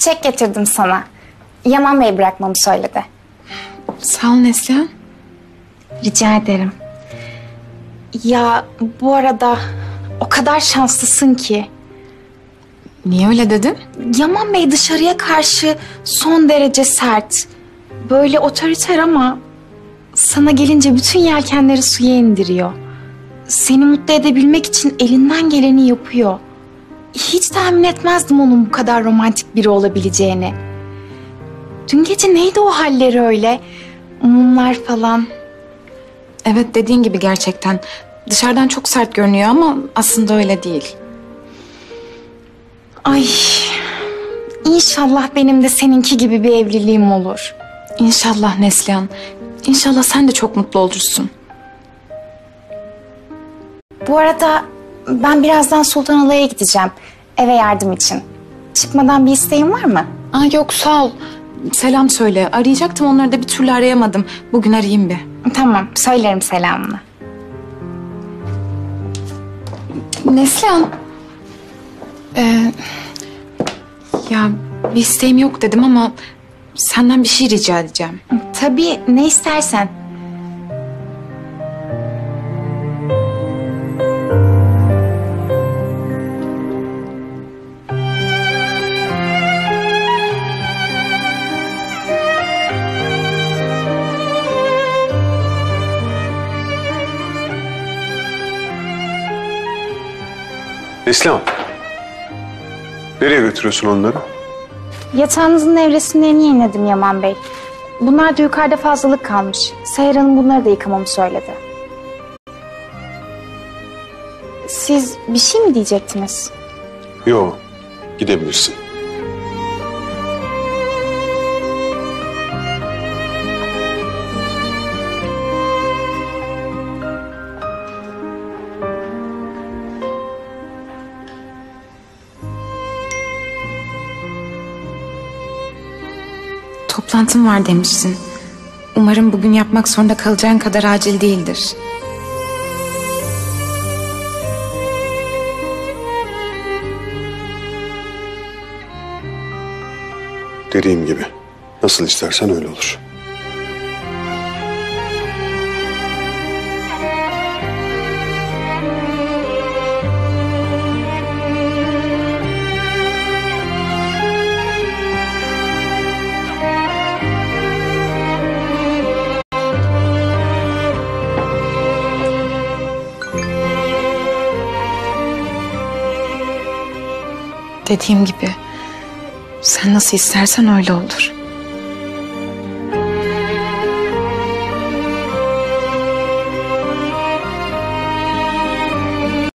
çiçek getirdim sana. Yaman Bey bırakmamı söyledi. Sağ ol Neslihan. Rica ederim. Ya bu arada o kadar şanslısın ki. Niye öyle dedin? Yaman Bey dışarıya karşı son derece sert. Böyle otoriter ama sana gelince bütün yelkenleri suya indiriyor. Seni mutlu edebilmek için elinden geleni yapıyor. Hiç tahmin etmezdim onun bu kadar romantik biri olabileceğini. Dün gece neydi o halleri öyle? Mumlar falan. Evet, dediğin gibi gerçekten. Dışarıdan çok sert görünüyor ama aslında öyle değil. Ay, inşallah benim de seninki gibi bir evliliğim olur. İnşallah Neslihan. İnşallah sen de çok mutlu olursun. Bu arada ben birazdan Sultanalay'a gideceğim. Eve yardım için. Çıkmadan bir isteğin var mı? Yok sağ ol. Selam söyle. Arayacaktım, onları da bir türlü arayamadım. Bugün arayayım bir. Tamam, söylerim selamını. Neslihan. Ya bir isteğim yok dedim ama senden bir şey rica edeceğim. Tabii, ne istersen. Neslihan, nereye götürüyorsun onları? Yatağınızın nevresimlerini yeniledim Yaman Bey. Bunlar da yukarıda fazlalık kalmış. Seher Hanım bunları da yıkamamı söyledi. Siz bir şey mi diyecektiniz? Yok, gidebilirsin. Toplantım var demişsin. Umarım bugün yapmak zorunda kalacağın kadar acil değildir. Dediğim gibi, nasıl istersen öyle olur. Dediğim gibi sen nasıl istersen öyle olur.